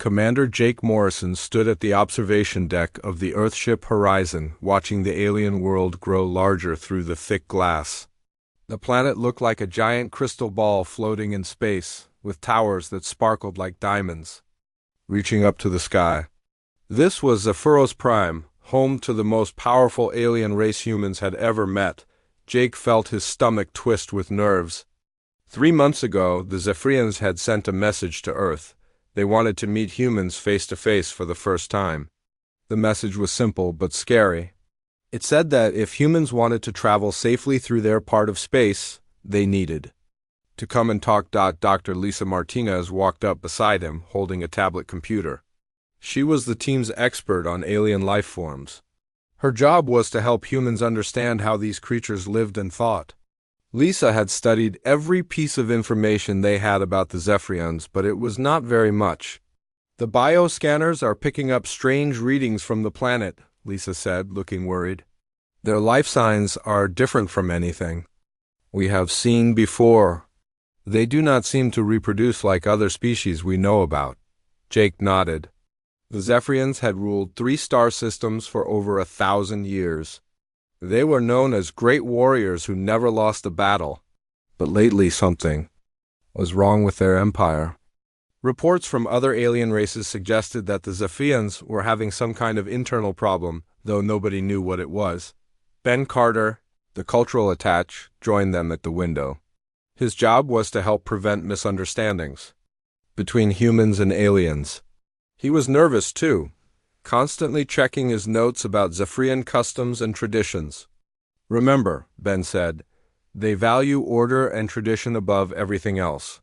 Commander Jake Morrison stood at the observation deck of the Earthship Horizon, watching the alien world grow larger through the thick glass. The planet looked like a giant crystal ball floating in space, with towers that sparkled like diamonds, reaching up to the sky. This was Zephyros Prime, home to the most powerful alien race humans had ever met. Jake felt his stomach twist with nerves. 3 months ago, the Zephyrians had sent a message to Earth. They wanted to meet humans face to face for the first time. The message was simple but scary. It said that if humans wanted to travel safely through their part of space, they needed to come and talk. Dr. Lisa Martinez walked up beside him, holding a tablet computer. She was the team's expert on alien life forms. Her job was to help humans understand how these creatures lived and thought. Lisa had studied every piece of information they had about the Zephyrians, but it was not very much. "The bioscanners are picking up strange readings from the planet," Lisa said, looking worried. "Their life signs are different from anything we have seen before. They do not seem to reproduce like other species we know about." Jake nodded. The Zephyrians had ruled 3 star systems for over 1,000 years. They were known as great warriors who never lost a battle. But lately something was wrong with their empire. Reports from other alien races suggested that the Zephyrians were having some kind of internal problem, though nobody knew what it was. Ben Carter, the cultural attaché, joined them at the window. His job was to help prevent misunderstandings between humans and aliens. He was nervous, too, constantly checking his notes about Zephyrian customs and traditions. "Remember," Ben said, "they value order and tradition above everything else.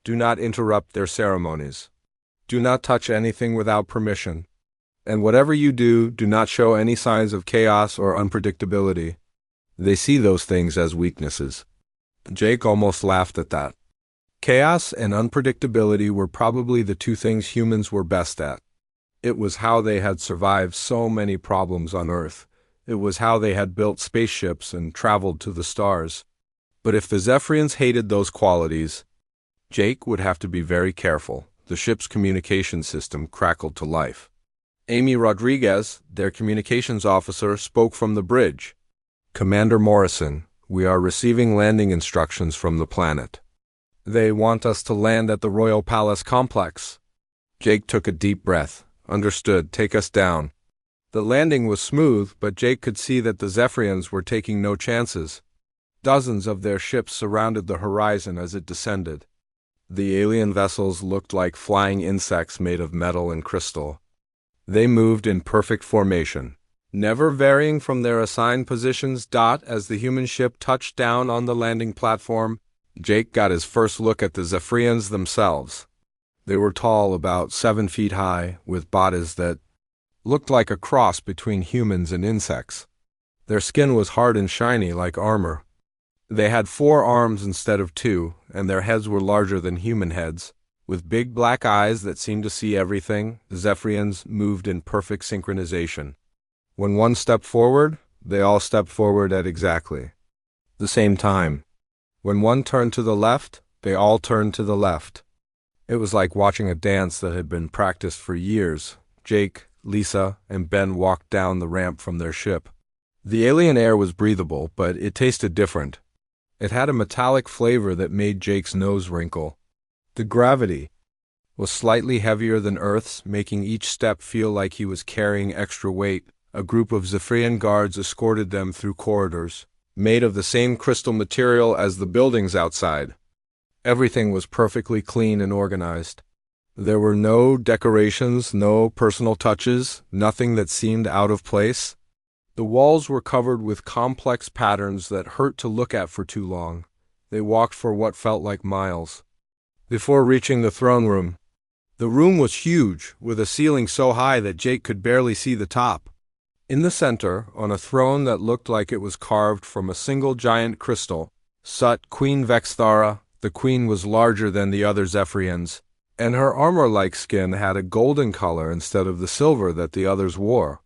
Do not interrupt their ceremonies. Do not touch anything without permission. And whatever you do, do not show any signs of chaos or unpredictability. They see those things as weaknesses." Jake almost laughed at that. Chaos and unpredictability were probably the 2 things humans were best at. It was how they had survived so many problems on Earth. It was how they had built spaceships and traveled to the stars. But if the Zephyrians hated those qualities, Jake would have to be very careful. The ship's communication system crackled to life. Amy Rodriguez, their communications officer, spoke from the bridge. "Commander Morrison, we are receiving landing instructions from the planet. They want us to land at the Royal Palace complex." Jake took a deep breath. "Understood. Take us down." The landing was smooth, but Jake could see that the Zephyrians were taking no chances. Dozens of their ships surrounded the horizon as it descended. The alien vessels looked like flying insects made of metal and crystal. They moved in perfect formation, never varying from their assigned positions. As the human ship touched down on the landing platform, Jake got his first look at the Zephyrians themselves. They were tall, about 7 feet high, with bodies that looked like a cross between humans and insects. Their skin was hard and shiny like armor. They had 4 arms instead of 2, and their heads were larger than human heads. With big black eyes that seemed to see everything, the Zephyrians moved in perfect synchronization. When one stepped forward, they all stepped forward at exactly the same time. When one turned to the left, they all turned to the left. It was like watching a dance that had been practiced for years. Jake, Lisa, and Ben walked down the ramp from their ship. The alien air was breathable, but it tasted different. It had a metallic flavor that made Jake's nose wrinkle. The gravity was slightly heavier than Earth's, making each step feel like he was carrying extra weight. A group of Zephyrian guards escorted them through corridors, made of the same crystal material as the buildings outside. Everything was perfectly clean and organized. There were no decorations, no personal touches, nothing that seemed out of place. The walls were covered with complex patterns that hurt to look at for too long. They walked for what felt like miles before reaching the throne room. The room was huge, with a ceiling so high that Jake could barely see the top. In the center, on a throne that looked like it was carved from a single giant crystal, sat Queen Vexthara. The queen was larger than the other Zephyrians, and her armor-like skin had a golden color instead of the silver that the others wore.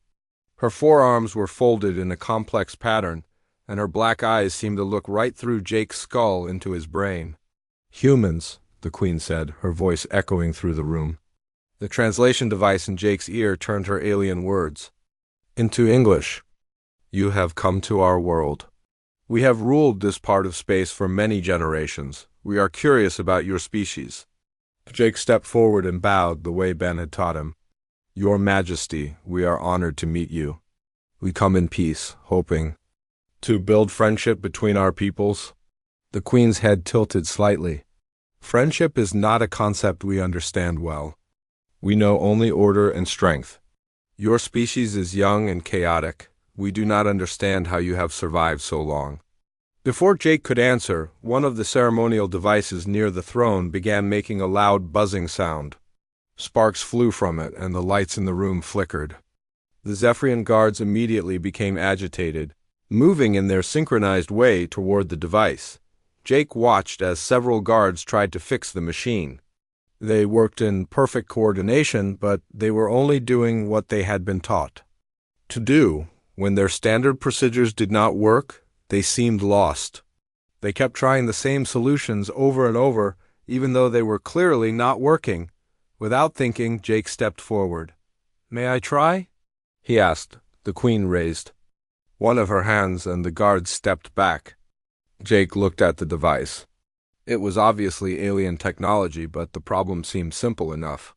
Her forearms were folded in a complex pattern, and her black eyes seemed to look right through Jake's skull into his brain. "Humans," the queen said, her voice echoing through the room. The translation device in Jake's ear turned her alien words into English. You have come to our world. We have ruled this part of space for many generations. We are curious about your species. Jake stepped forward and bowed the way Ben had taught him. Your Majesty, we are honored to meet you. We come in peace, hoping to build friendship between our peoples. The Queen's head tilted slightly. Friendship is not a concept we understand well. We know only order and strength. Your species is young and chaotic. We do not understand how you have survived so long. Before Jake could answer, one of the ceremonial devices near the throne began making a loud buzzing sound. Sparks flew from it, and the lights in the room flickered. The Zephyrian guards immediately became agitated, moving in their synchronized way toward the device. Jake watched as several guards tried to fix the machine. They worked in perfect coordination, but they were only doing what they had been taught to do. When their standard procedures did not work, they seemed lost. They kept trying the same solutions over and over, even though they were clearly not working. Without thinking, Jake stepped forward. May I try? He asked. The Queen raised one of her hands, and the guards stepped back. Jake looked at the device. It was obviously alien technology, but the problem seemed simple enough.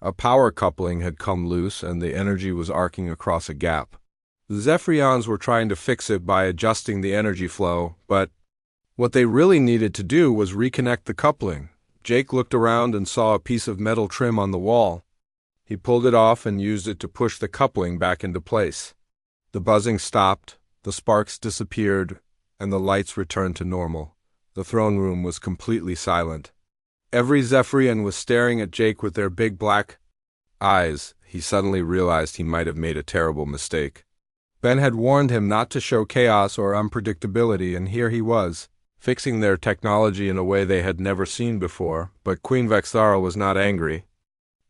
A power coupling had come loose, and the energy was arcing across a gap. The Zephyrians were trying to fix it by adjusting the energy flow, but what they really needed to do was reconnect the coupling. Jake looked around and saw a piece of metal trim on the wall. He pulled it off and used it to push the coupling back into place. The buzzing stopped, the sparks disappeared, and the lights returned to normal. The throne room was completely silent. Every Zephyrian was staring at Jake with their big black eyes. He suddenly realized he might have made a terrible mistake. Ben had warned him not to show chaos or unpredictability, and here he was, fixing their technology in a way they had never seen before. But Queen Vexara was not angry.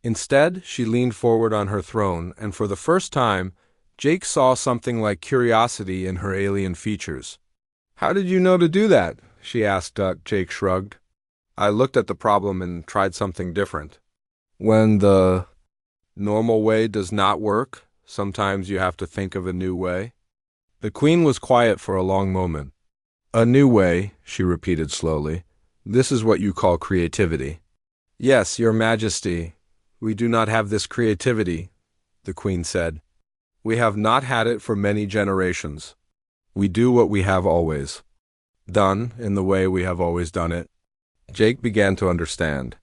Instead, she leaned forward on her throne, and for the first time, Jake saw something like curiosity in her alien features. How did you know to do that? She asked. Jake shrugged. I looked at the problem and tried something different. When the normal way does not work, sometimes you have to think of a new way. The Queen was quiet for a long moment. A new way, she repeated slowly. This is what you call creativity. Yes, Your Majesty. We do not have this creativity, the Queen said. We have not had it for many generations. We do what we have always done, in the way we have always done it. Jake began to understand.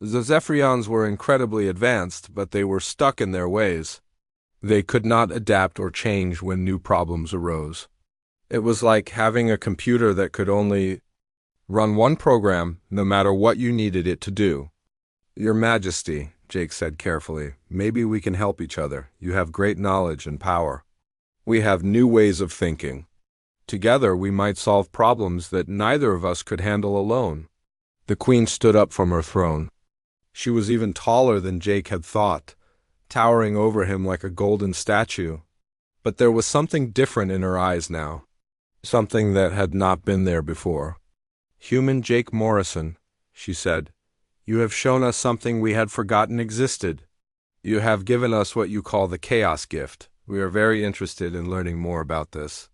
The Zephyrians were incredibly advanced, but they were stuck in their ways. They could not adapt or change when new problems arose. It was like having a computer that could only run one program, no matter what you needed it to do. Your Majesty, Jake said carefully, maybe we can help each other. You have great knowledge and power. We have new ways of thinking. Together we might solve problems that neither of us could handle alone. The Queen stood up from her throne. She was even taller than Jake had thought, towering over him like a golden statue. But there was something different in her eyes now, something that had not been there before. Human Jake Morrison, she said, you have shown us something we had forgotten existed. You have given us what you call the Chaos Gift. We are very interested in learning more about this.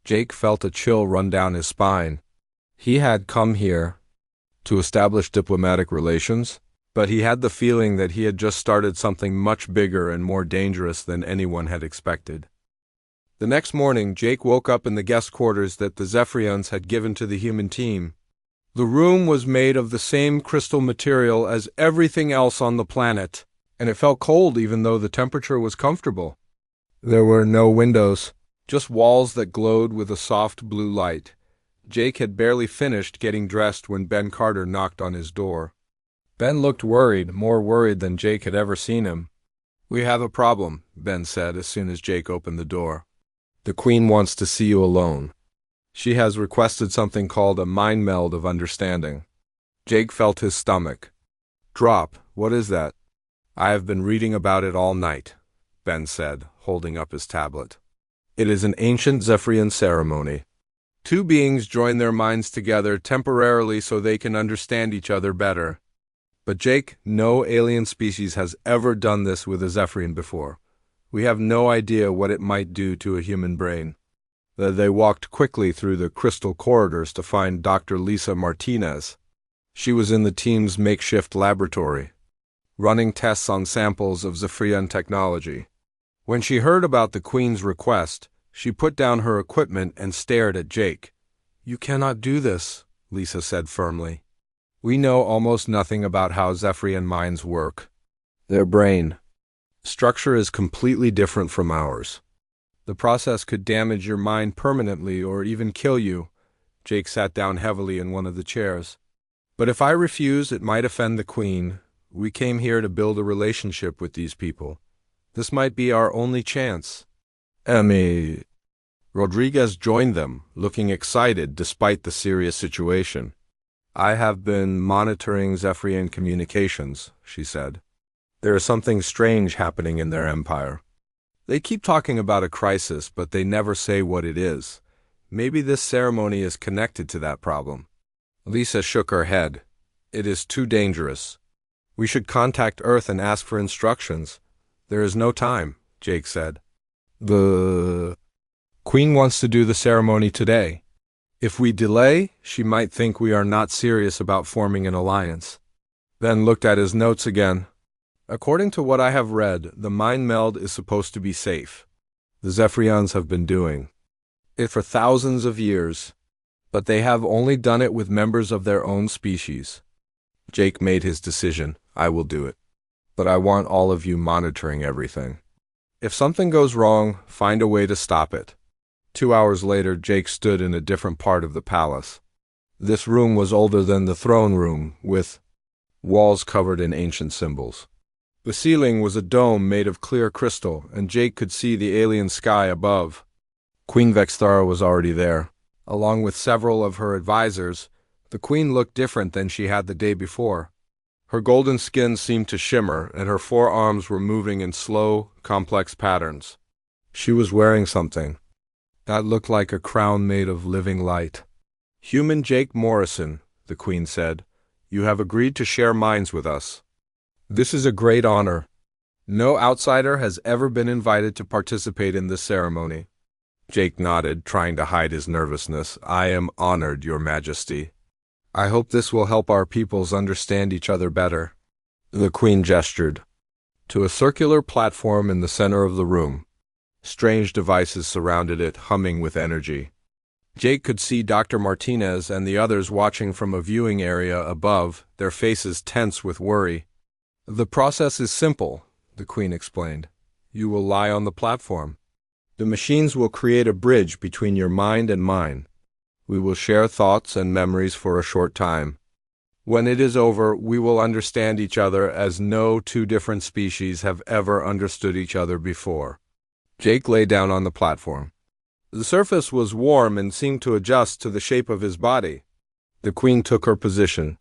Jake felt a chill run down his spine. He had come here to establish diplomatic relations, but he had the feeling that he had just started something much bigger and more dangerous than anyone had expected. The next morning, Jake woke up in the guest quarters that the Zephyrians had given to the human team. The room was made of the same crystal material as everything else on the planet, and it felt cold even though the temperature was comfortable. There were no windows, just walls that glowed with a soft blue light. Jake had barely finished getting dressed when Ben Carter knocked on his door. Ben looked worried, more worried than Jake had ever seen him. We have a problem, Ben said as soon as Jake opened the door. The Queen wants to see you alone. She has requested something called a mind meld of understanding. Jake felt his stomach drop. What is that? I have been reading about it all night, Ben said, holding up his tablet. It is an ancient Zephyrian ceremony. Two beings join their minds together temporarily so they can understand each other better. But Jake, no alien species has ever done this with a Zephyrian before. We have no idea what it might do to a human brain. They walked quickly through the crystal corridors to find Dr. Lisa Martinez. She was in the team's makeshift laboratory, running tests on samples of Zephyrian technology. When she heard about the Queen's request, she put down her equipment and stared at Jake. "You cannot do this," Lisa said firmly. "We know almost nothing about how Zephyrian minds work. Their brain structure is completely different from ours. The process could damage your mind permanently or even kill you." Jake sat down heavily in one of the chairs. "But if I refuse, it might offend the Queen. We came here to build a relationship with these people. This might be our only chance." Rodriguez joined them, looking excited despite the serious situation. "I have been monitoring Zephyrian communications," she said. "There is something strange happening in their empire. They keep talking about a crisis, but they never say what it is. Maybe this ceremony is connected to that problem." Lisa shook her head. "It is too dangerous. We should contact Earth and ask for instructions." "There is no time," Jake said. "The Queen wants to do the ceremony today. If we delay, she might think we are not serious about forming an alliance." Then looked at his notes again. "According to what I have read, the mind meld is supposed to be safe. The Zephyrians have been doing it for thousands of years, but they have only done it with members of their own species." Jake made his decision. "I will do it. But I want all of you monitoring everything. If something goes wrong, find a way to stop it." 2 hours later, Jake stood in a different part of the palace. This room was older than the throne room, with walls covered in ancient symbols. The ceiling was a dome made of clear crystal, and Jake could see the alien sky above. Queen Vexthara was already there, along with several of her advisors. The Queen looked different than she had the day before. Her golden skin seemed to shimmer, and her forearms were moving in slow, complex patterns. She was wearing something that looked like a crown made of living light. "Human Jake Morrison," the Queen said, "you have agreed to share minds with us. This is a great honor. No outsider has ever been invited to participate in this ceremony." Jake nodded, trying to hide his nervousness. "I am honored, Your Majesty. I hope this will help our peoples understand each other better." The Queen gestured to a circular platform in the center of the room. Strange devices surrounded it, humming with energy. Jake could see Dr. Martinez and the others watching from a viewing area above, their faces tense with worry. "The process is simple," the Queen explained. "You will lie on the platform. The machines will create a bridge between your mind and mine. We will share thoughts and memories for a short time. When it is over, we will understand each other as no two different species have ever understood each other before." Jake lay down on the platform. The surface was warm and seemed to adjust to the shape of his body. The Queen took her position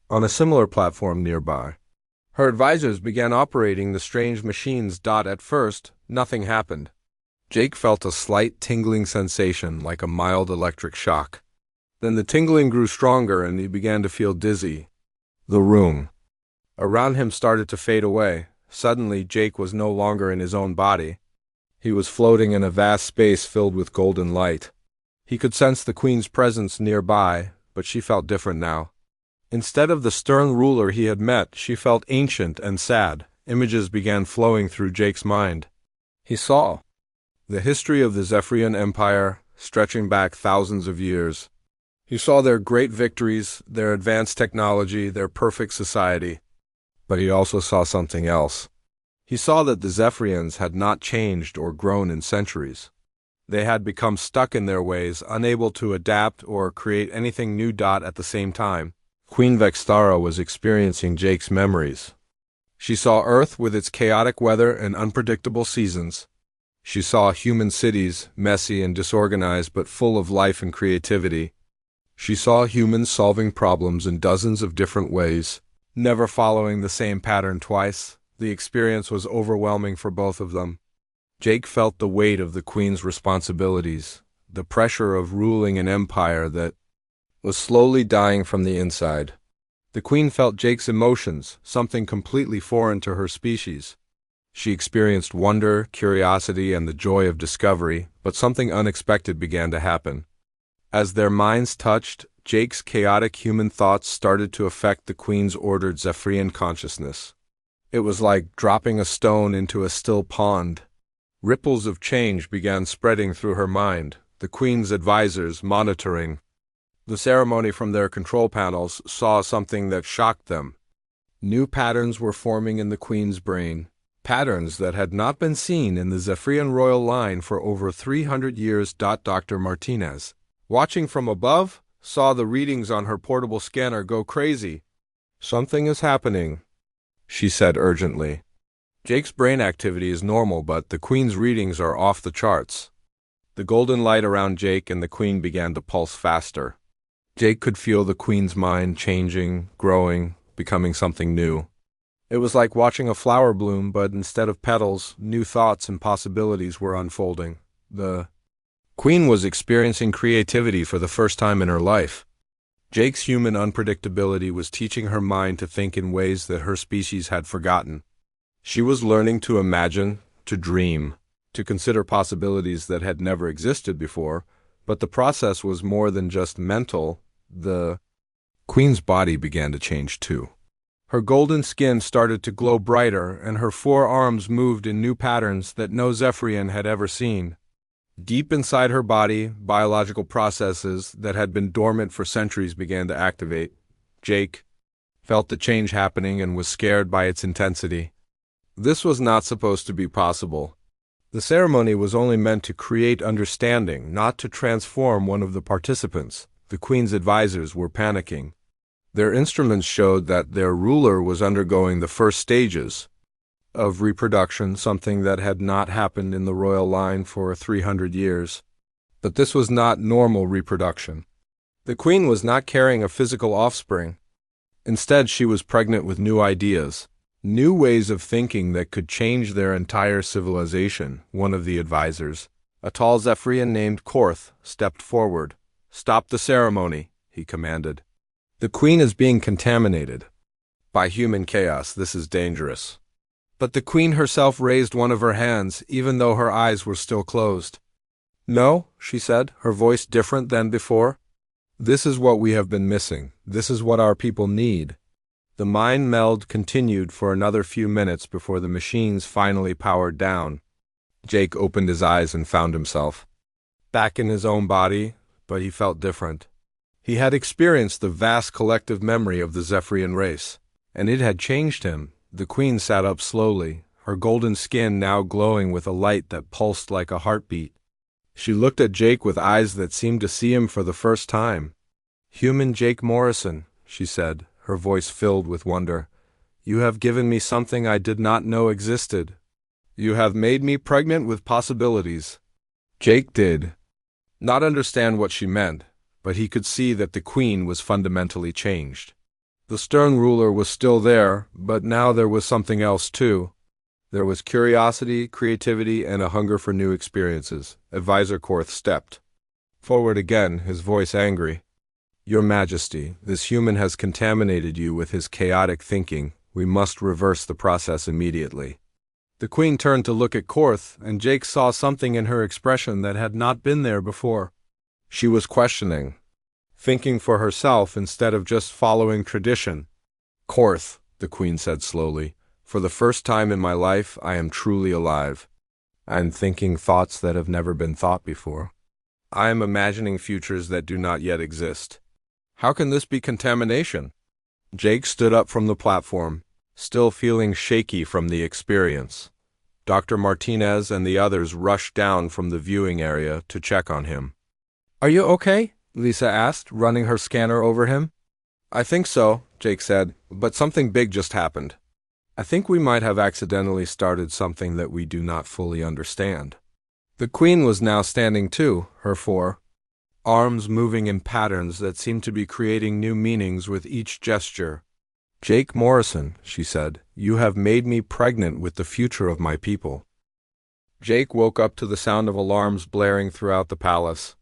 on a similar platform nearby. Her advisors began operating the strange machines. At first, nothing happened. Jake felt a slight tingling sensation, like a mild electric shock. Then the tingling grew stronger and he began to feel dizzy. The room around him started to fade away. Suddenly, Jake was no longer in his own body. He was floating in a vast space filled with golden light. He could sense the Queen's presence nearby, but she felt different now. Instead of the stern ruler he had met, she felt ancient and sad. Images began flowing through Jake's mind. He saw the history of the Zephyrian Empire, stretching back thousands of years. He saw their great victories, their advanced technology, their perfect society. But he also saw something else. He saw that the Zephyrians had not changed or grown in centuries. They had become stuck in their ways, unable to adapt or create anything new. At the same time, Queen Vexthara was experiencing Jake's memories. She saw Earth with its chaotic weather and unpredictable seasons. She saw human cities, messy and disorganized but full of life and creativity. She saw humans solving problems in dozens of different ways, never following the same pattern twice. The experience was overwhelming for both of them. Jake felt the weight of the Queen's responsibilities, the pressure of ruling an empire that was slowly dying from the inside. The Queen felt Jake's emotions, something completely foreign to her species. She experienced wonder, curiosity, and the joy of discovery, but something unexpected began to happen. As their minds touched, Jake's chaotic human thoughts started to affect the Queen's ordered Zephyrian consciousness. It was like dropping a stone into a still pond. Ripples of change began spreading through her mind, the Queen's advisors monitoring the ceremony from their control panels saw something that shocked them. New patterns were forming in the Queen's brain, patterns that had not been seen in the Zephyrian royal line for over 300 years. Dr. Martinez, watching from above, saw the readings on her portable scanner go crazy. "Something is happening," she said urgently. "Jake's brain activity is normal, but the Queen's readings are off the charts." The golden light around Jake and the Queen began to pulse faster. Jake could feel the Queen's mind changing, growing, becoming something new. It was like watching a flower bloom, but instead of petals, new thoughts and possibilities were unfolding. The Queen was experiencing creativity for the first time in her life. Jake's human unpredictability was teaching her mind to think in ways that her species had forgotten. She was learning to imagine, to dream, to consider possibilities that had never existed before, but the process was more than just mental. The Queen's body began to change too. Her golden skin started to glow brighter, and her 4 arms moved in new patterns that no Zephyrian had ever seen. Deep inside her body, biological processes that had been dormant for centuries began to activate. Jake felt the change happening and was scared by its intensity. This was not supposed to be possible. The ceremony was only meant to create understanding, not to transform one of the participants. The Queen's advisors were panicking. Their instruments showed that their ruler was undergoing the first stages of reproduction, something that had not happened in the royal line for 300 years. But this was not normal reproduction. The Queen was not carrying a physical offspring. Instead, she was pregnant with new ideas, new ways of thinking that could change their entire civilization. One of the advisors, a tall Zephyrian named Korth, stepped forward. "Stop the ceremony," he commanded. "The Queen is being contaminated by human chaos. This is dangerous." But the Queen herself raised one of her hands, even though her eyes were still closed. "No," she said, her voice different than before. "This is what we have been missing. This is what our people need." The mind meld continued for another few minutes before the machines finally powered down. Jake opened his eyes and found himself back in his own body, but he felt different. He had experienced the vast collective memory of the Zephyrian race, and it had changed him. The Queen sat up slowly, her golden skin now glowing with a light that pulsed like a heartbeat. She looked at Jake with eyes that seemed to see him for the first time. "Human Jake Morrison," she said, her voice filled with wonder. "You have given me something I did not know existed. You have made me pregnant with possibilities." Jake did not understand what she meant, but he could see that the Queen was fundamentally changed. The stern ruler was still there, but now there was something else too. There was curiosity, creativity, and a hunger for new experiences. Advisor Korth stepped forward again, his voice angry. "Your Majesty, this human has contaminated you with his chaotic thinking. We must reverse the process immediately." The Queen turned to look at Korth, and Jake saw something in her expression that had not been there before. She was questioning, thinking for herself instead of just following tradition. "Korth," the Queen said slowly, "for the first time in my life, I am truly alive. I am thinking thoughts that have never been thought before. I am imagining futures that do not yet exist. How can this be contamination?" Jake stood up from the platform, still feeling shaky from the experience. Dr. Martinez and the others rushed down from the viewing area to check on him. "Are you okay?" Lisa asked, running her scanner over him. "I think so," Jake said, "but something big just happened. I think we might have accidentally started something that we do not fully understand." The Queen was now standing too, her 4 arms moving in patterns that seemed to be creating new meanings with each gesture. "Jake Morrison," she said, "you have made me pregnant with the future of my people." Jake woke up to the sound of alarms blaring throughout the palace.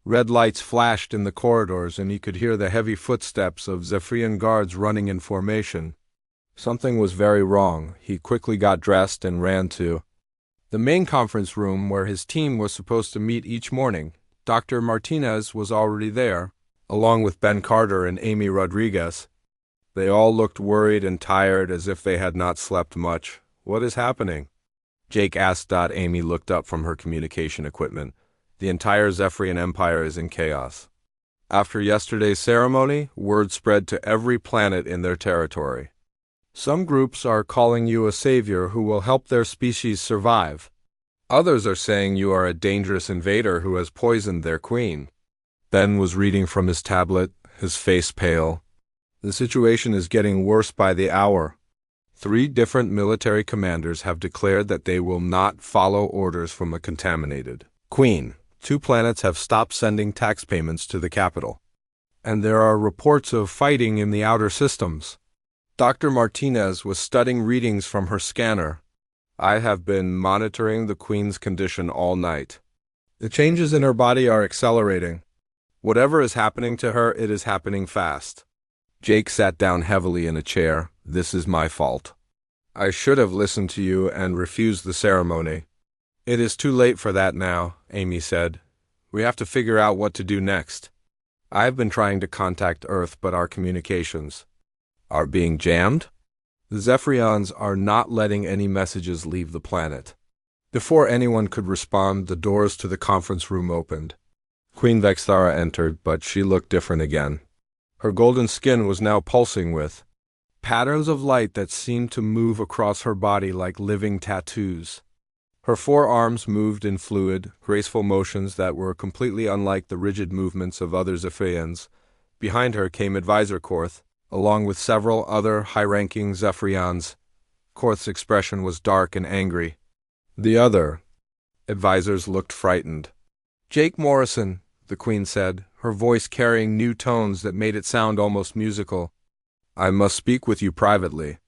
Red lights flashed in the corridors, and he could hear the heavy footsteps of Zephyrian guards running in formation. Something was very wrong. He quickly got dressed and ran to the main conference room where his team was supposed to meet each morning. Dr. Martinez was already there, along with Ben Carter and Amy Rodriguez. They all looked worried and tired, as if they had not slept much. "What is happening?" Jake asked. Amy looked up from her communication equipment. "The entire Zephyrian Empire is in chaos. After yesterday's ceremony, word spread to every planet in their territory. Some groups are calling you a savior who will help their species survive. Others are saying you are a dangerous invader who has poisoned their queen." Ben was reading from his tablet, his face pale. "The situation is getting worse by the hour. 3 different military commanders have declared that they will not follow orders from a contaminated queen. 2 planets have stopped sending tax payments to the capital. And there are reports of fighting in the outer systems." Dr. Martinez was studying readings from her scanner. "I have been monitoring the Queen's condition all night. The changes in her body are accelerating. Whatever is happening to her, it is happening fast." Jake sat down heavily in a chair. "This is my fault. I should have listened to you and refused the ceremony." "It is too late for that now," Amy said. "We have to figure out what to do next. I have been trying to contact Earth, but our communications are being jammed. The Zephyrians are not letting any messages leave the planet." Before anyone could respond, the doors to the conference room opened. Queen Vexthara entered, but she looked different again. Her golden skin was now pulsing with patterns of light that seemed to move across her body like living tattoos. Her 4 arms moved in fluid, graceful motions that were completely unlike the rigid movements of other Zephyrians. Behind her came Advisor Korth, along with several other high-ranking Zephyrians. Korth's expression was dark and angry. The other advisors looked frightened. "Jake Morrison," the Queen said, her voice carrying new tones that made it sound almost musical. "I must speak with you privately.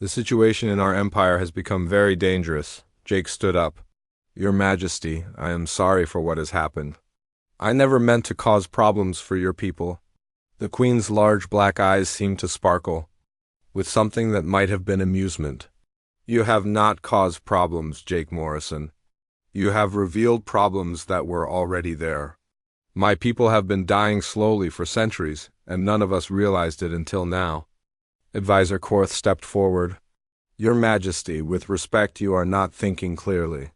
The situation in our empire has become very dangerous." Jake stood up. "Your Majesty, I am sorry for what has happened. I never meant to cause problems for your people." The Queen's large black eyes seemed to sparkle with something that might have been amusement. "You have not caused problems, Jake Morrison. You have revealed problems that were already there. My people have been dying slowly for centuries, and none of us realized it until now." Advisor Korth stepped forward. "Your Majesty, with respect, you are not thinking clearly.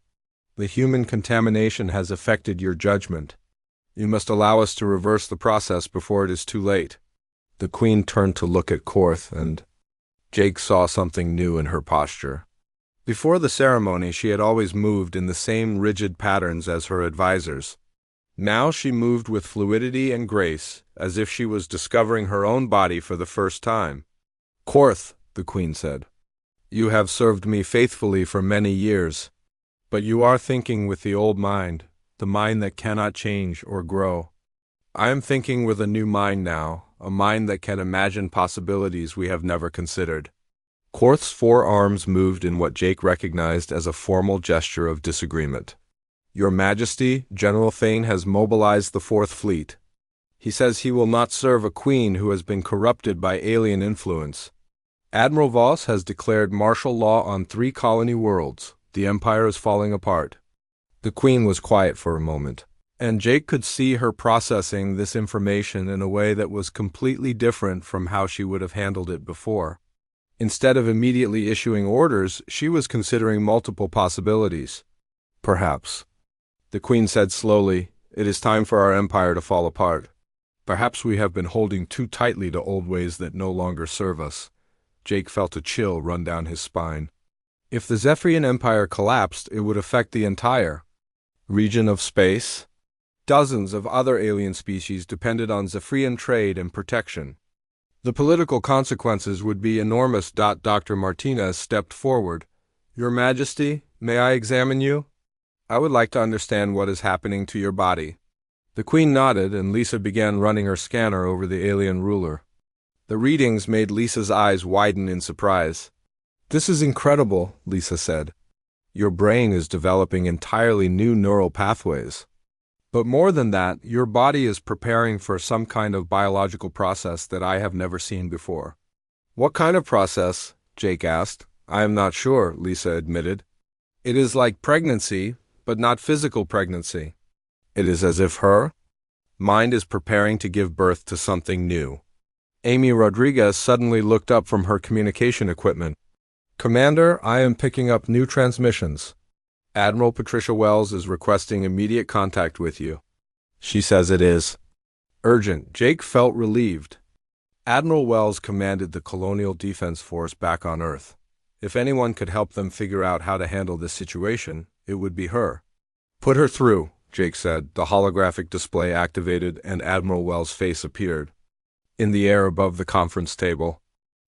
The human contamination has affected your judgment. You must allow us to reverse the process before it is too late." The Queen turned to look at Korth, and Jake saw something new in her posture. Before the ceremony, she had always moved in the same rigid patterns as her advisors. Now she moved with fluidity and grace, as if she was discovering her own body for the first time. "Korth," the Queen said, "you have served me faithfully for many years, but you are thinking with the old mind, the mind that cannot change or grow. I am thinking with a new mind now, a mind that can imagine possibilities we have never considered." Korth's 4 arms moved in what Jake recognized as a formal gesture of disagreement. "Your Majesty, General Thane has mobilized the 4th Fleet. He says he will not serve a queen who has been corrupted by alien influence. Admiral Voss has declared martial law on 3 colony worlds. The Empire is falling apart." The Queen was quiet for a moment, and Jake could see her processing this information in a way that was completely different from how she would have handled it before. Instead of immediately issuing orders, she was considering multiple possibilities. "Perhaps," the Queen said slowly, "it is time for our empire to fall apart. Perhaps we have been holding too tightly to old ways that no longer serve us." Jake felt a chill run down his spine. If the Zephyrian Empire collapsed, it would affect the entire region of space. Dozens of other alien species depended on Zephyrian trade and protection. The political consequences would be enormous. Dr. Martinez stepped forward. "Your Majesty, may I examine you? I would like to understand what is happening to your body." The Queen nodded, and Lisa began running her scanner over the alien ruler. The readings made Lisa's eyes widen in surprise. "This is incredible," Lisa said. "Your brain is developing entirely new neural pathways." But more than that, your body is preparing for some kind of biological process that I have never seen before. What kind of process? Jake asked. I am not sure, Lisa admitted. It is like pregnancy, but not physical pregnancy. It is as if her mind is preparing to give birth to something new. Amy Rodriguez suddenly looked up from her communication equipment. Commander, I am picking up new transmissions. Admiral Patricia Wells is requesting immediate contact with you. She says it is urgent. Jake felt relieved. Admiral Wells commanded the Colonial Defense Force back on Earth. If anyone could help them figure out how to handle this situation, it would be her. Put her through, Jake said. The holographic display activated and Admiral Wells' face appeared in the air above the conference table.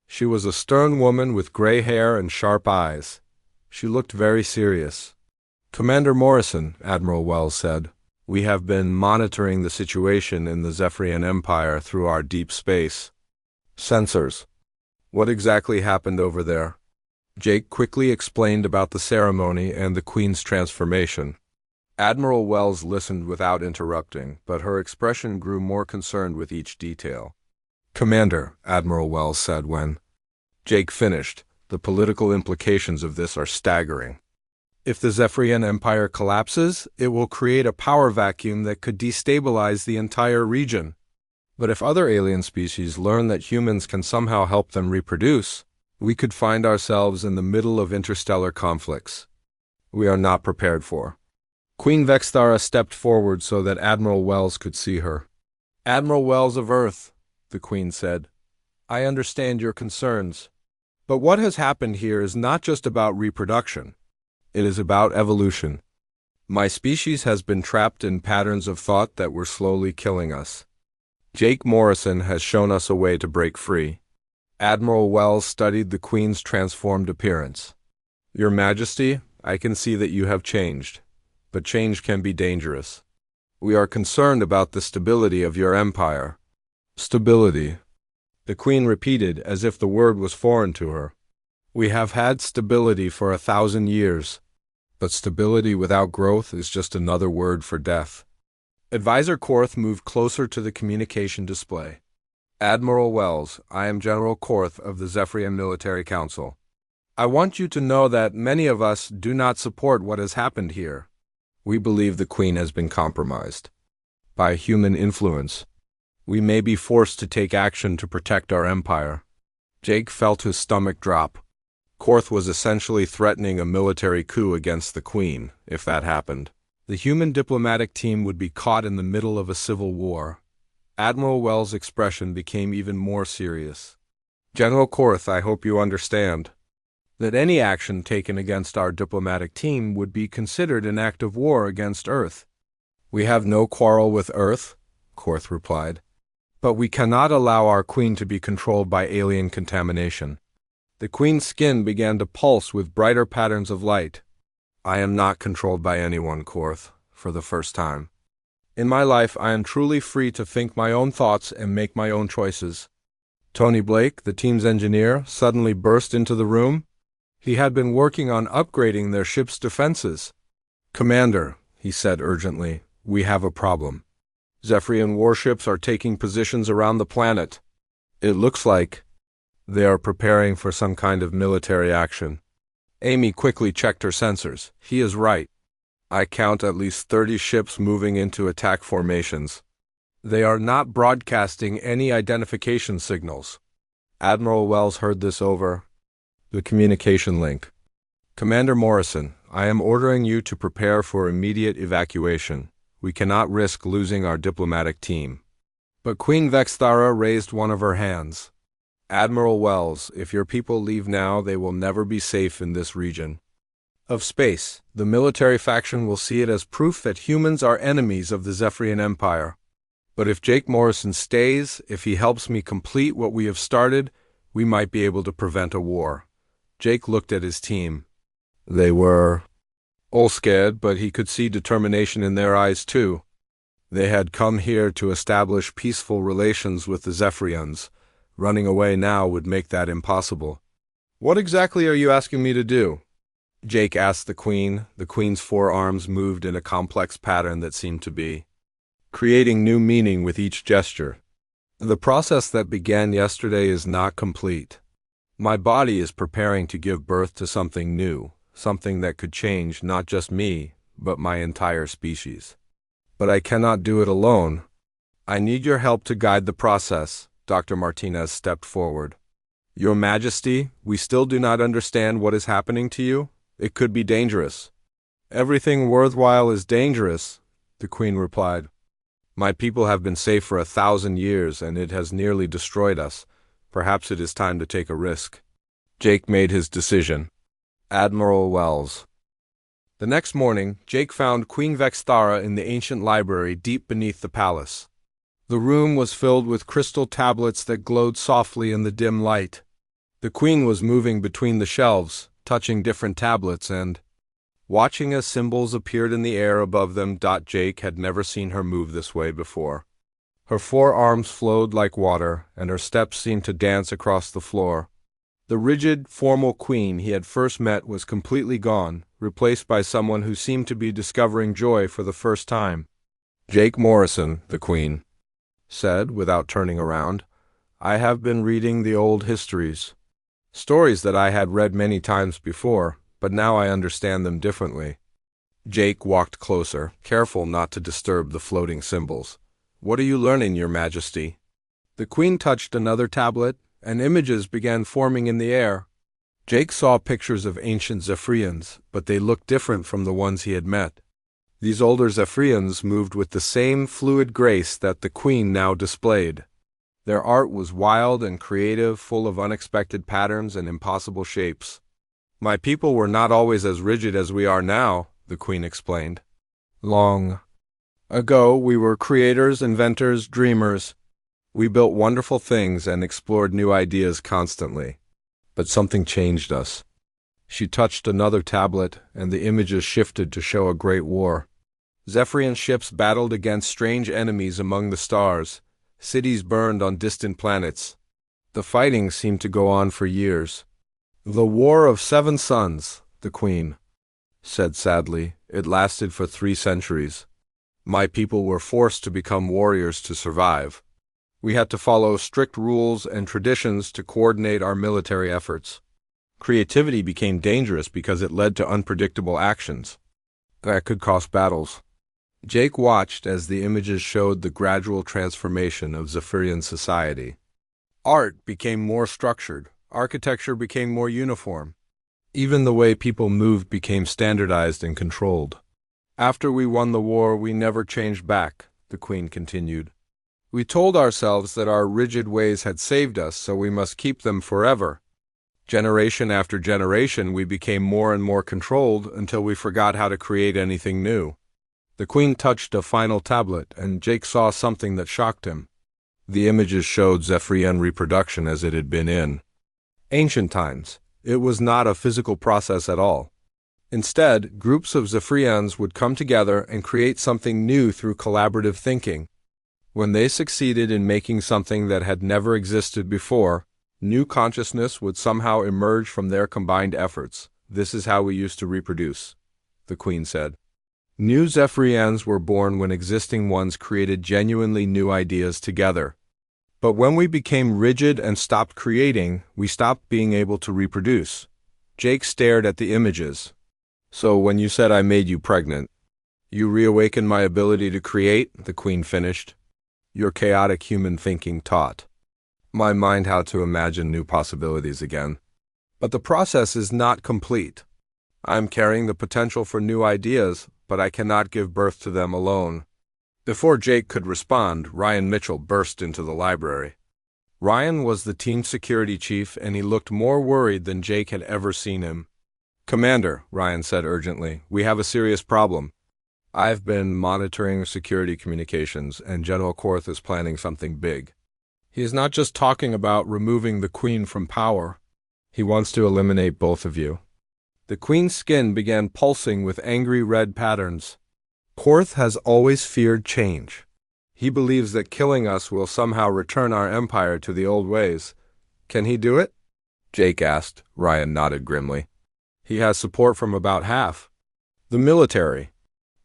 She was a stern woman with gray hair and sharp eyes. She looked very serious. Commander Morrison, Admiral Wells said, we have been monitoring the situation in the Zephyrian Empire through our deep space sensors. What exactly happened over there? Jake quickly explained about the ceremony and the Queen's transformation. Admiral Wells listened without interrupting, but her expression grew more concerned with each detail. Commander, Admiral Wells said when Jake finished, the political implications of this are staggering. If the Zephyrian Empire collapses, it will create a power vacuum that could destabilize the entire region. But if other alien species learn that humans can somehow help them reproduce, we could find ourselves in the middle of interstellar conflicts we are not prepared for. Queen Vexthara stepped forward so that Admiral Wells could see her. Admiral Wells of Earth, the Queen said, I understand your concerns. But what has happened here is not just about reproduction. It is about evolution. My species has been trapped in patterns of thought that were slowly killing us. Jake Morrison has shown us a way to break free. Admiral Wells studied the Queen's transformed appearance. Your Majesty, I can see that you have changed, but change can be dangerous. We are concerned about the stability of your empire. Stability, the Queen repeated as if the word was foreign to her. We have had stability for 1,000 years, but stability without growth is just another word for death. Advisor Korth moved closer to the communication display. Admiral Wells, I am General Korth of the Zephyrian Military Council. I want you to know that many of us do not support what has happened here. We believe the Queen has been compromised by human influence. We may be forced to take action to protect our empire. Jake felt his stomach drop. Korth was essentially threatening a military coup against the Queen, if that happened. The human diplomatic team would be caught in the middle of a civil war. Admiral Wells' expression became even more serious. General Korth, I hope you understand that any action taken against our diplomatic team would be considered an act of war against Earth. We have no quarrel with Earth, Korth replied, but we cannot allow our Queen to be controlled by alien contamination. The Queen's skin began to pulse with brighter patterns of light. I am not controlled by anyone, Korth, for the first time. In my life, I am truly free to think my own thoughts and make my own choices. Tony Blake, the team's engineer, suddenly burst into the room. He had been working on upgrading their ship's defenses. Commander, he said urgently, we have a problem. Zephyrian warships are taking positions around the planet. It looks like they are preparing for some kind of military action. Amy quickly checked her sensors. He is right. I count at least 30 ships moving into attack formations. They are not broadcasting any identification signals. Admiral Wells heard this over the communication link. Commander Morrison, I am ordering you to prepare for immediate evacuation. We cannot risk losing our diplomatic team. But Queen Vexthara raised one of her hands. Admiral Wells, if your people leave now, they will never be safe in this region of space. The military faction will see it as proof that humans are enemies of the Zephyrian Empire. But if Jake Morrison stays, if he helps me complete what we have started, we might be able to prevent a war. Jake looked at his team. They were all scared, but he could see determination in their eyes too. They had come here to establish peaceful relations with the Zephyrians. Running away now would make that impossible. What exactly are you asking me to do? Jake asked the Queen. The Queen's forearms moved in a complex pattern that seemed to be creating new meaning with each gesture. The process that began yesterday is not complete. My body is preparing to give birth to something new, something that could change not just me, but my entire species. But I cannot do it alone. I need your help to guide the process. Dr. Martinez stepped forward. Your Majesty, we still do not understand what is happening to you. It could be dangerous. Everything worthwhile is dangerous, the Queen replied. My people have been safe for 1,000 years, and it has nearly destroyed us. Perhaps it is time to take a risk. Jake made his decision. Admiral Wells. The next morning, Jake found Queen Vexthara in the ancient library deep beneath the palace. The room was filled with crystal tablets that glowed softly in the dim light. The Queen was moving between the shelves, touching different tablets and watching as symbols appeared in the air above them. Jake had never seen her move this way before. Her forearms flowed like water, and her steps seemed to dance across the floor. The rigid, formal Queen he had first met was completely gone, replaced by someone who seemed to be discovering joy for the first time. Jake Morrison, the Queen said, without turning around, I have been reading the old histories. Stories that I had read many times before, but now I understand them differently. Jake walked closer, careful not to disturb the floating symbols. What are you learning, Your Majesty? The Queen touched another tablet, and images began forming in the air. Jake saw pictures of ancient Zephyrians, but they looked different from the ones he had met. These older Zephyrians moved with the same fluid grace that the Queen now displayed. Their art was wild and creative, full of unexpected patterns and impossible shapes. My people were not always as rigid as we are now, the Queen explained. Long ago, we were creators, inventors, dreamers. We built wonderful things and explored new ideas constantly. But something changed us. She touched another tablet, and the images shifted to show a great war. Zephyrian ships battled against strange enemies among the stars. Cities burned on distant planets. The fighting seemed to go on for years. The War of 7 Suns, the Queen said sadly. It lasted for 3 centuries. My people were forced to become warriors to survive. We had to follow strict rules and traditions to coordinate our military efforts. Creativity became dangerous because it led to unpredictable actions that could cost battles. Jake watched as the images showed the gradual transformation of Zephyrian society. Art became more structured. Architecture became more uniform. Even the way people moved became standardized and controlled. After we won the war, we never changed back, the Queen continued. We told ourselves that our rigid ways had saved us, so we must keep them forever. Generation after generation, we became more and more controlled until we forgot how to create anything new. The Queen touched a final tablet, and Jake saw something that shocked him. The images showed Zephyrian reproduction as it had been in ancient times. It was not a physical process at all. Instead, groups of Zephyrians would come together and create something new through collaborative thinking. When they succeeded in making something that had never existed before, new consciousness would somehow emerge from their combined efforts. This is how we used to reproduce, the Queen said. New Zephyrians were born when existing ones created genuinely new ideas together. But when we became rigid and stopped creating, we stopped being able to reproduce. Jake stared at the images. So when you said I made you pregnant, you reawakened my ability to create, the Queen finished. Your chaotic human thinking taught my mind how to imagine new possibilities again. But the process is not complete. I'm carrying the potential for new ideas, but I cannot give birth to them alone. Before Jake could respond, Ryan Mitchell burst into the library. Ryan was the team security chief, and he looked more worried than Jake had ever seen him. Commander, Ryan said urgently, we have a serious problem. I've been monitoring security communications, and General Korth is planning something big. He is not just talking about removing the Queen from power. He wants to eliminate both of you. The Queen's skin began pulsing with angry red patterns. Korth has always feared change. He believes that killing us will somehow return our empire to the old ways. Can he do it? Jake asked. Ryan nodded grimly. He has support from about half. The military.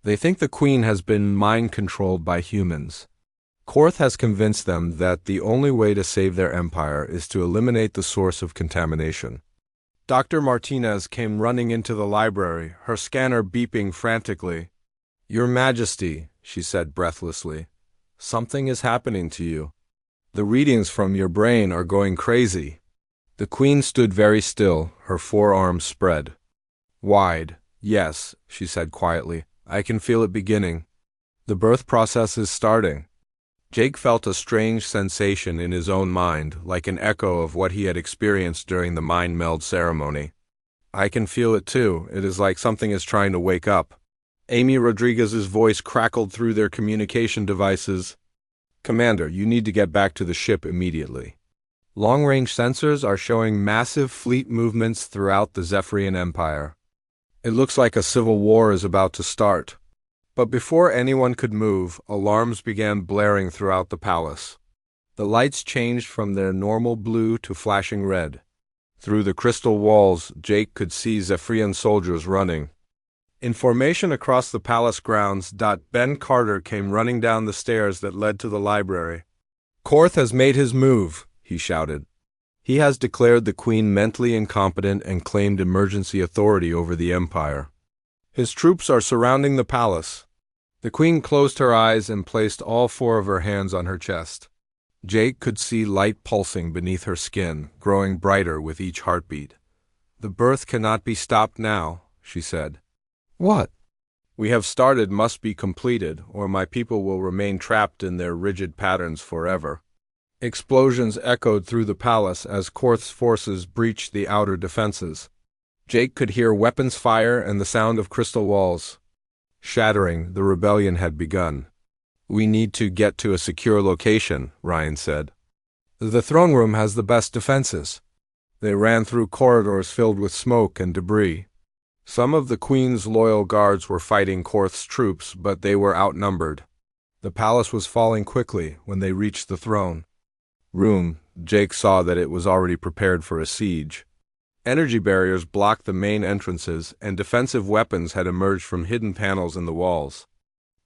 They think the Queen has been mind-controlled by humans. Korth has convinced them that the only way to save their empire is to eliminate the source of contamination. Dr. Martinez came running into the library, her scanner beeping frantically. "Your Majesty," she said breathlessly, "something is happening to you. The readings from your brain are going crazy." The Queen stood very still, her forearms spread wide. "Yes," she said quietly, "I can feel it beginning. The birth process is starting." Jake felt a strange sensation in his own mind, like an echo of what he had experienced during the mind meld ceremony. "I can feel it too. It is like something is trying to wake up." Amy Rodriguez's voice crackled through their communication devices. "Commander, you need to get back to the ship immediately. Long-range sensors are showing massive fleet movements throughout the Zephyrian Empire. It looks like a civil war is about to start." But before anyone could move, alarms began blaring throughout the palace. The lights changed from their normal blue to flashing red. Through the crystal walls, Jake could see Zephyrian soldiers running. In formation across the palace grounds, Ben Carter came running down the stairs that led to the library. "Korth has made his move," he shouted. "He has declared the Queen mentally incompetent and claimed emergency authority over the Empire. His troops are surrounding the palace." The Queen closed her eyes and placed all four of her hands on her chest. Jake could see light pulsing beneath her skin, growing brighter with each heartbeat. "The birth cannot be stopped now," she said. "What we have started must be completed, or my people will remain trapped in their rigid patterns forever." Explosions echoed through the palace as Korth's forces breached the outer defenses. Jake could hear weapons fire and the sound of crystal walls. Shattering, the rebellion had begun. "We need to get to a secure location," Ryan said. "The throne room has the best defenses." They ran through corridors filled with smoke and debris. Some of the Queen's loyal guards were fighting Korth's troops, but they were outnumbered. The palace was falling quickly when they reached the throne room. Jake saw that it was already prepared for a siege. Energy barriers blocked the main entrances, and defensive weapons had emerged from hidden panels in the walls.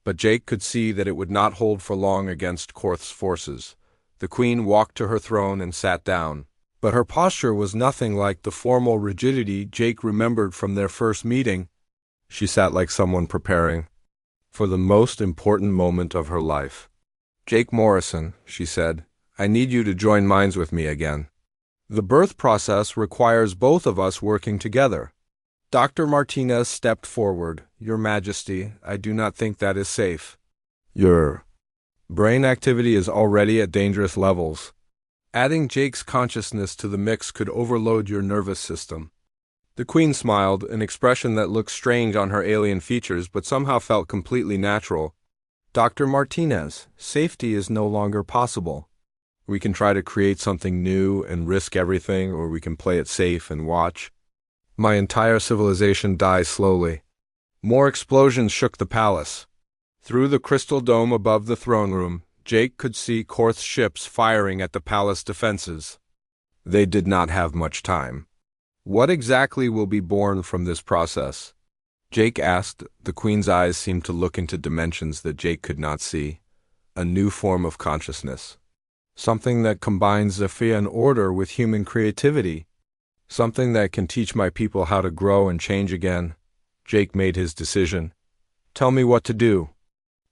But Jake could see that it would not hold for long against Korth's forces. The Queen walked to her throne and sat down. But her posture was nothing like the formal rigidity Jake remembered from their first meeting. She sat like someone preparing for the most important moment of her life. "Jake Morrison," she said, "I need you to join minds with me again. The birth process requires both of us working together." Dr. Martinez stepped forward. "Your Majesty, I do not think that is safe. Your brain activity is already at dangerous levels. Adding Jake's consciousness to the mix could overload your nervous system." The Queen smiled, an expression that looked strange on her alien features but somehow felt completely natural. "Dr. Martinez, safety is no longer possible. We can try to create something new and risk everything, or we can play it safe and watch. My entire civilization dies slowly." More explosions shook the palace. Through the crystal dome above the throne room, Jake could see Korth's ships firing at the palace defenses. They did not have much time. "What exactly will be born from this process?" Jake asked. The Queen's eyes seemed to look into dimensions that Jake could not see. "A new form of consciousness. Something that combines Zephyrian order with human creativity. Something that can teach my people how to grow and change again." Jake made his decision. "Tell me what to do."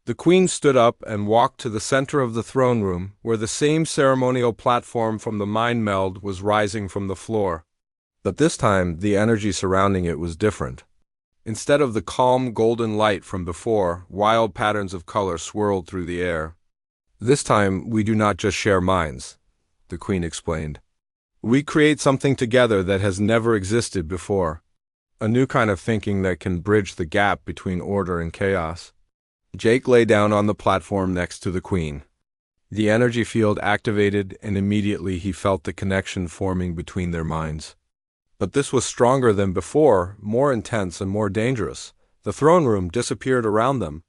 The Queen stood up and walked to the center of the throne room, where the same ceremonial platform from the mind meld was rising from the floor. But this time, the energy surrounding it was different. Instead of the calm golden light from before, wild patterns of color swirled through the air. "This time, we do not just share minds," the Queen explained. "We create something together that has never existed before. A new kind of thinking that can bridge the gap between order and chaos." Jake lay down on the platform next to the Queen. The energy field activated, and immediately he felt the connection forming between their minds. But this was stronger than before, more intense and more dangerous. The throne room disappeared around them.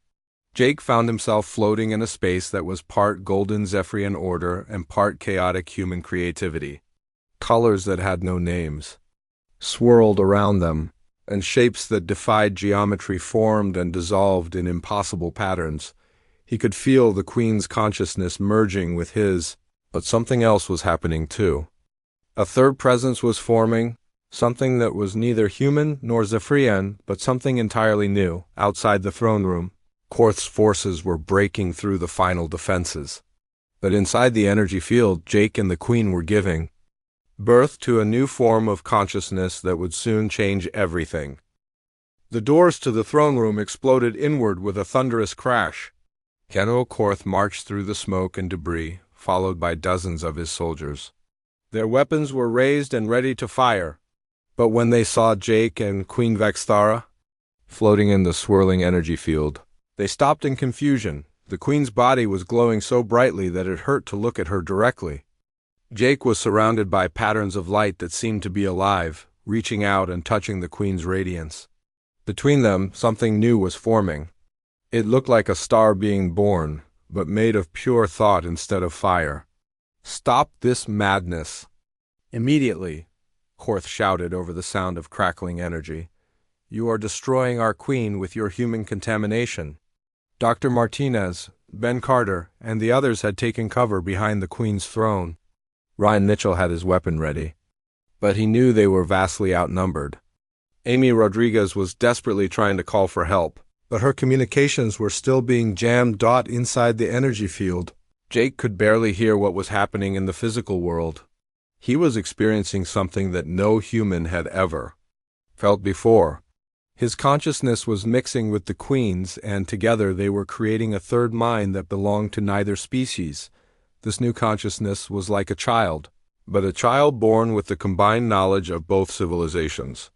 Jake found himself floating in a space that was part golden Zephyrian order and part chaotic human creativity. Colors that had no names swirled around them. and shapes that defied geometry formed and dissolved in impossible patterns. He could feel the Queen's consciousness merging with his, but something else was happening too. A third presence was forming, something that was neither human nor Zephyrian, but something entirely new. Outside the throne room, Korth's forces were breaking through the final defenses. But inside the energy field, Jake and the Queen were giving birth to a new form of consciousness that would soon change everything. The doors to the throne room exploded inward with a thunderous crash. General Korth marched through the smoke and debris, followed by dozens of his soldiers. Their weapons were raised and ready to fire, but when they saw Jake and Queen Vexthara floating in the swirling energy field, they stopped in confusion. The Queen's body was glowing so brightly that it hurt to look at her directly. Jake was surrounded by patterns of light that seemed to be alive, reaching out and touching the Queen's radiance. Between them, something new was forming. It looked like a star being born, but made of pure thought instead of fire. "Stop this madness!" "Immediately," Korth shouted over the sound of crackling energy. "You are destroying our Queen with your human contamination." Dr. Martinez, Ben Carter, and the others had taken cover behind the Queen's throne. Ryan Mitchell had his weapon ready, but he knew they were vastly outnumbered. Amy Rodriguez was desperately trying to call for help, but her communications were still being jammed inside the energy field. Jake could barely hear what was happening in the physical world. He was experiencing something that no human had ever felt before. His consciousness was mixing with the Queen's, and together they were creating a third mind that belonged to neither species. This new consciousness was like a child, but a child born with the combined knowledge of both civilizations.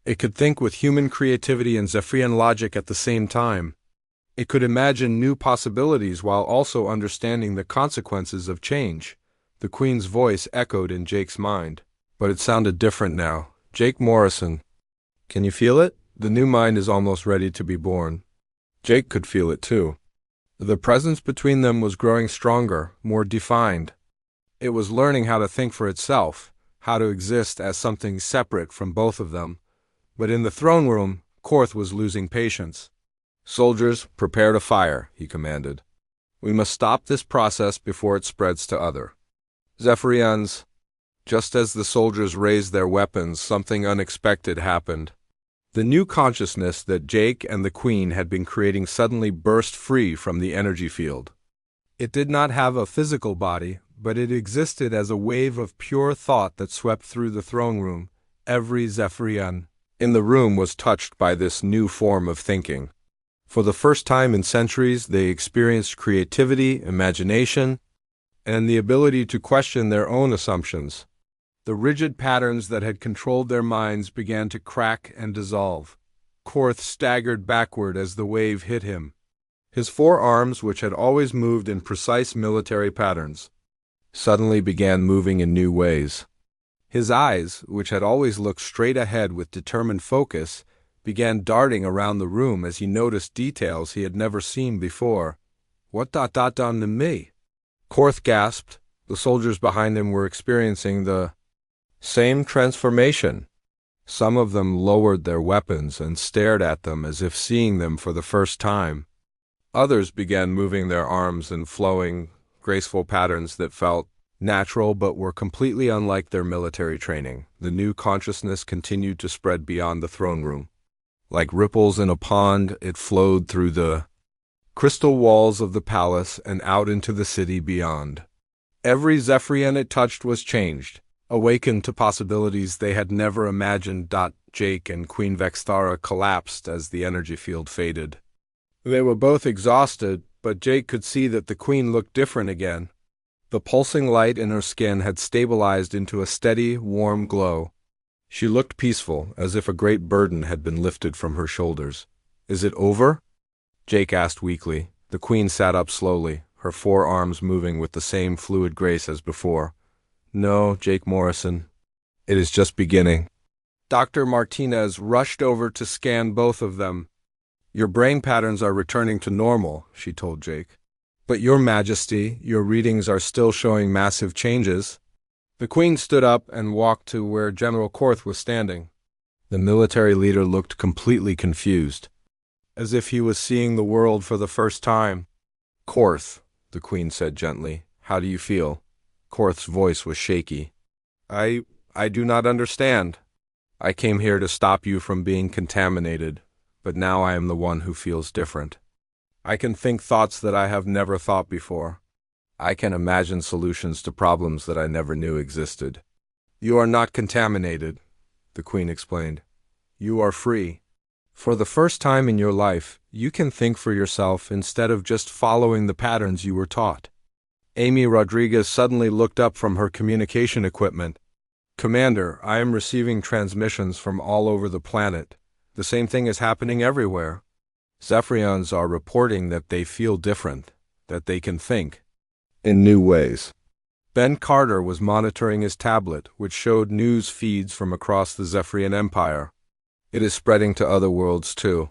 It could think with human creativity and Zephyrian logic at the same time. It could imagine new possibilities while also understanding the consequences of change. The Queen's voice echoed in Jake's mind, but it sounded different now. "Jake Morrison, can you feel it? The new mind is almost ready to be born." Jake could feel it too. The presence between them was growing stronger, more defined. It was learning how to think for itself, how to exist as something separate from both of them. But in the throne room, Korth was losing patience. "Soldiers, prepare to fire," he commanded. "We must stop this process before it spreads to other Zephyrians." Just as the soldiers raised their weapons, something unexpected happened. The new consciousness that Jake and the Queen had been creating suddenly burst free from the energy field. It did not have a physical body, but it existed as a wave of pure thought that swept through the throne room. Every Zephyrian in the room was touched by this new form of thinking. For the first time in centuries, they experienced creativity, imagination, and the ability to question their own assumptions. The rigid patterns that had controlled their minds began to crack and dissolve. Korth staggered backward as the wave hit him. His forearms, which had always moved in precise military patterns, suddenly began moving in new ways. His eyes, which had always looked straight ahead with determined focus, began darting around the room as he noticed details he had never seen before. "What done to me?" Korth gasped. The soldiers behind him were experiencing the same transformation. Some of them lowered their weapons and stared at them as if seeing them for the first time. Others began moving their arms in flowing, graceful patterns that felt natural but were completely unlike their military training. The new consciousness continued to spread beyond the throne room. Like ripples in a pond, it flowed through the crystal walls of the palace and out into the city beyond. Every Zephyrian it touched was changed, awakened to possibilities they had never imagined. Jake and Queen Vexthara collapsed as the energy field faded. They were both exhausted, but Jake could see that the Queen looked different again. The pulsing light in her skin had stabilized into a steady, warm glow. She looked peaceful, as if a great burden had been lifted from her shoulders. "Is it over?" Jake asked weakly. The Queen sat up slowly, her forearms moving with the same fluid grace as before. "No, Jake Morrison. It is just beginning." Dr. Martinez rushed over to scan both of them. "Your brain patterns are returning to normal," she told Jake. "But Your Majesty, your readings are still showing massive changes." The Queen stood up and walked to where General Korth was standing. The military leader looked completely confused, as if he was seeing the world for the first time. Korth, the Queen said gently, how do you feel? Korth's voice was shaky. I do not understand. I came here to stop you from being contaminated, but now I am the one who feels different. I can think thoughts that I have never thought before. I can imagine solutions to problems that I never knew existed. You are not contaminated, the Queen explained. You are free. For the first time in your life, you can think for yourself instead of just following the patterns you were taught. Amy Rodriguez suddenly looked up from her communication equipment. Commander, I am receiving transmissions from all over the planet. The same thing is happening everywhere. Zephyrians are reporting that they feel different, that they can think in new ways. Ben Carter was monitoring his tablet, which showed news feeds from across the Zephyrian Empire. It is spreading to other worlds too.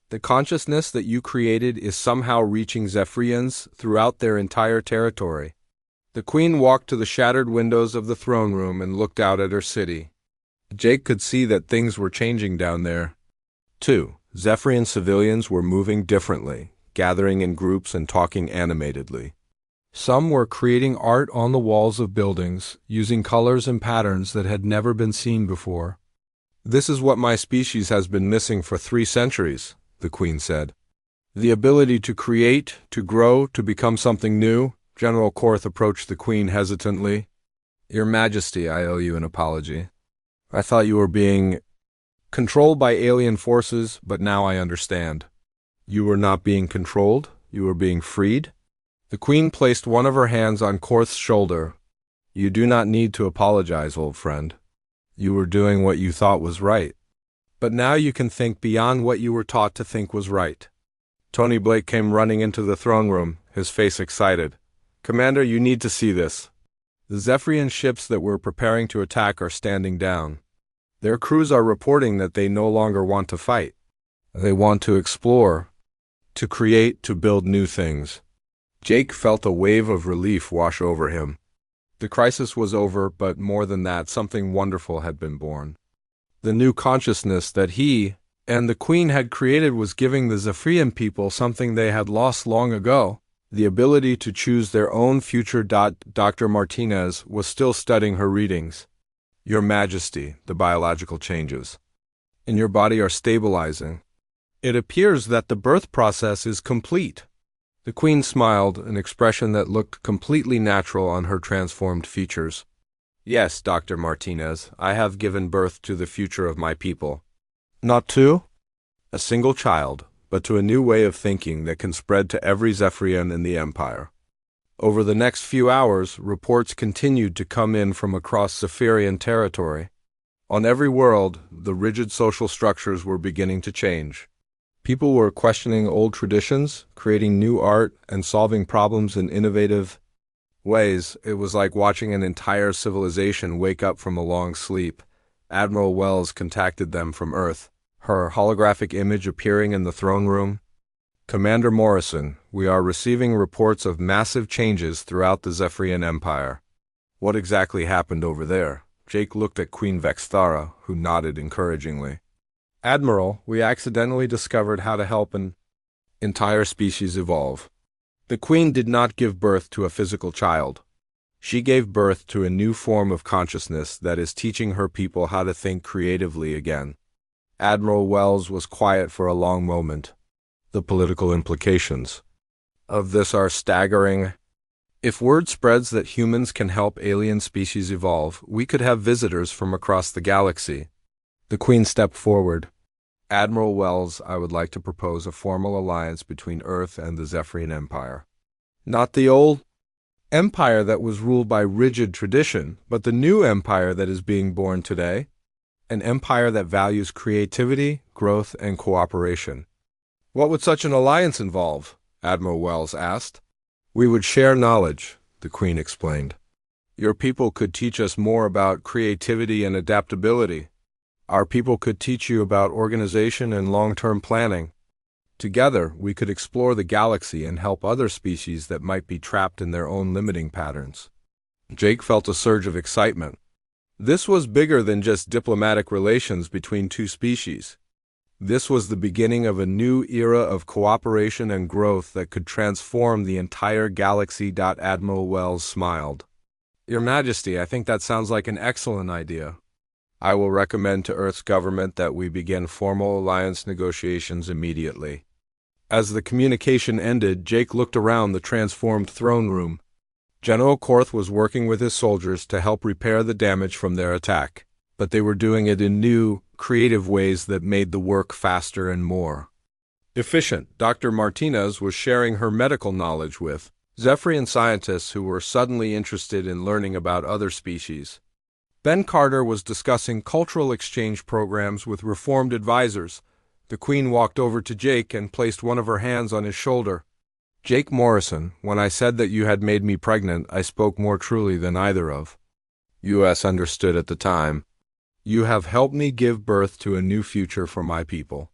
The consciousness that you created is somehow reaching Zephyrians throughout their entire territory. The Queen walked to the shattered windows of the throne room and looked out at her city. Jake could see that things were changing down there. 2. Zephyrian civilians were moving differently, gathering in groups and talking animatedly. Some were creating art on the walls of buildings, using colors and patterns that had never been seen before. This is what my species has been missing for 3 centuries, the Queen said. The ability to create, to grow, to become something new. General Korth approached the Queen hesitantly. Your Majesty, I owe you an apology. I thought you were being controlled by alien forces, but now I understand. You were not being controlled, you were being freed? The Queen placed one of her hands on Korth's shoulder. You do not need to apologize, old friend. You were doing what you thought was right. But now you can think beyond what you were taught to think was right. Tony Blake came running into the throne room, his face excited. Commander, you need to see this. The Zephyrian ships that were preparing to attack are standing down. Their crews are reporting that they no longer want to fight. They want to explore, to create, to build new things. Jake felt a wave of relief wash over him. The crisis was over, but more than that, something wonderful had been born. The new consciousness that he and the Queen had created was giving the Zephyrian people something they had lost long ago, the ability to choose their own future. Dr. Martinez was still studying her readings. Your Majesty, the biological changes in your body are stabilizing. It appears that the birth process is complete. The Queen smiled, an expression that looked completely natural on her transformed features. Yes, Dr. Martinez, I have given birth to the future of my people. Not to a single child, but to a new way of thinking that can spread to every Zephyrian in the Empire. Over the next few hours, reports continued to come in from across Zephyrian territory. On every world, the rigid social structures were beginning to change. People were questioning old traditions, creating new art, and solving problems in innovative ways. It was like watching an entire civilization wake up from a long sleep. Admiral Wells contacted them from Earth, her holographic image appearing in the throne room. Commander Morrison, we are receiving reports of massive changes throughout the Zephyrian Empire. What exactly happened over there? Jake looked at Queen Vexthara, who nodded encouragingly. Admiral, we accidentally discovered how to help an entire species evolve. The Queen did not give birth to a physical child. She gave birth to a new form of consciousness that is teaching her people how to think creatively again. Admiral Wells was quiet for a long moment. The political implications of this are staggering. If word spreads that humans can help alien species evolve, we could have visitors from across the galaxy. The Queen stepped forward. Admiral Wells, I would like to propose a formal alliance between Earth and the Zephyrian Empire. Not the old empire that was ruled by rigid tradition, but the new empire that is being born today. An empire that values creativity, growth, and cooperation. What would such an alliance involve? Admiral Wells asked. We would share knowledge, the Queen explained. Your people could teach us more about creativity and adaptability. Our people could teach you about organization and long-term planning. Together, we could explore the galaxy and help other species that might be trapped in their own limiting patterns. Jake felt a surge of excitement. This was bigger than just diplomatic relations between two species. This was the beginning of a new era of cooperation and growth that could transform the entire galaxy. Admiral Wells smiled. Your Majesty, I think that sounds like an excellent idea. I will recommend to Earth's government that we begin formal alliance negotiations immediately. As the communication ended, Jake looked around the transformed throne room. General Korth was working with his soldiers to help repair the damage from their attack, but they were doing it in new, creative ways that made the work faster and more efficient. Dr. Martinez was sharing her medical knowledge with Zephyrian scientists who were suddenly interested in learning about other species. Ben Carter was discussing cultural exchange programs with reformed advisors. The Queen walked over to Jake and placed one of her hands on his shoulder. Jake Morrison, when I said that you had made me pregnant, I spoke more truly than either of us understood at the time. You have helped me give birth to a new future for my people.